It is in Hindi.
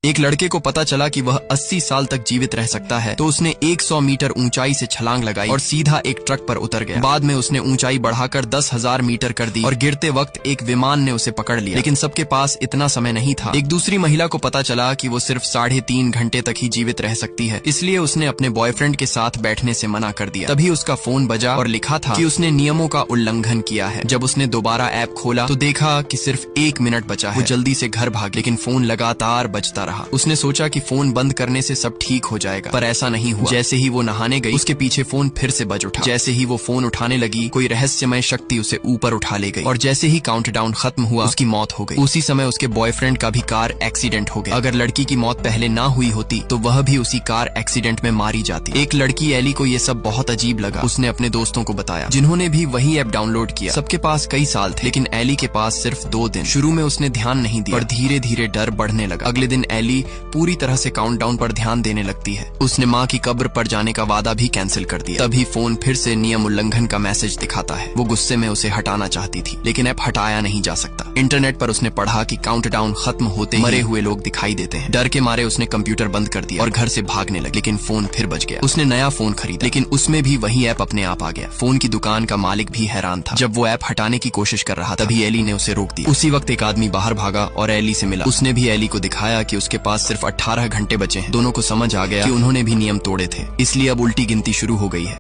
एक लड़के को पता चला कि वह 80 साल तक जीवित रह सकता है, तो उसने 100 मीटर ऊंचाई से छलांग लगाई और सीधा एक ट्रक पर उतर गया। बाद में उसने ऊंचाई बढ़ाकर 10,000 मीटर कर दी और गिरते वक्त एक विमान ने उसे पकड़ लिया, लेकिन सबके पास इतना समय नहीं था। एक दूसरी महिला को पता चला कि वो सिर्फ 3.5 घंटे तक ही जीवित रह सकती है, इसलिए उसने अपने बॉयफ्रेंड के साथ बैठने से मना कर दिया। तभी उसका फोन बजा और लिखा था कि उसने नियमों का उल्लंघन किया है। जब उसने दोबारा ऐप खोला तो देखा कि सिर्फ 1 मिनट बचा है। वो जल्दी से घर भाग, लेकिन फोन लगातार बजता रहा। उसने सोचा कि फोन बंद करने से सब ठीक हो जाएगा, पर ऐसा नहीं हुआ। जैसे ही वो नहाने गई, उसके पीछे फोन फिर से बज उठा। जैसे ही वो फोन उठाने लगी, कोई रहस्यमय शक्ति उसे ऊपर उठा ले गई और जैसे ही काउंटडाउन खत्म हुआ, उसकी मौत हो गई। उसी समय उसके बॉयफ्रेंड का भी कार एक्सीडेंट हो गया। अगर लड़की की मौत पहले ना हुई होती तो वह भी उसी कार एक्सीडेंट में मारी जाती। एक लड़की एली को ये सब बहुत अजीब लगा। उसने अपने दोस्तों को बताया, जिन्होंने भी वही ऐप डाउनलोड किया। सबके पास कई साल थे, लेकिन एली के पास सिर्फ 2 दिन। शुरू में उसने ध्यान नहीं दिया, पर धीरे धीरे डर बढ़ने लगा। अगले दिन एली पूरी तरह से काउंटडाउन पर ध्यान देने लगती है। उसने माँ की कब्र पर जाने का वादा भी कैंसिल कर दिया। तभी फोन फिर से नियम उल्लंघन का मैसेज दिखाता है। वो गुस्से में उसे हटाना चाहती थी, लेकिन ऐप हटाया नहीं जा सकता। इंटरनेट पर उसने पढ़ा कि काउंटडाउन खत्म होते ही मरे हुए लोग दिखाई देते हैं। डर के मारे उसने कंप्यूटर बंद कर दिया और घर से भागने लगी, लेकिन फोन फिर बज गया। उसने नया फोन खरीदा, लेकिन उसमें भी वही ऐप अपने आप आ गया। फोन की दुकान का मालिक भी हैरान था। जब वो ऐप हटाने की कोशिश कर रहा था, तभी एली ने उसे रोक दिया। उसी वक्त एक आदमी बाहर भागा और एली से मिला। उसने भी एली को दिखाया कि उसके पास सिर्फ 18 घंटे बचे हैं। दोनों को समझ आ गया कि उन्होंने भी नियम तोड़े थे, इसलिए अब उल्टी गिनती शुरू हो गई है।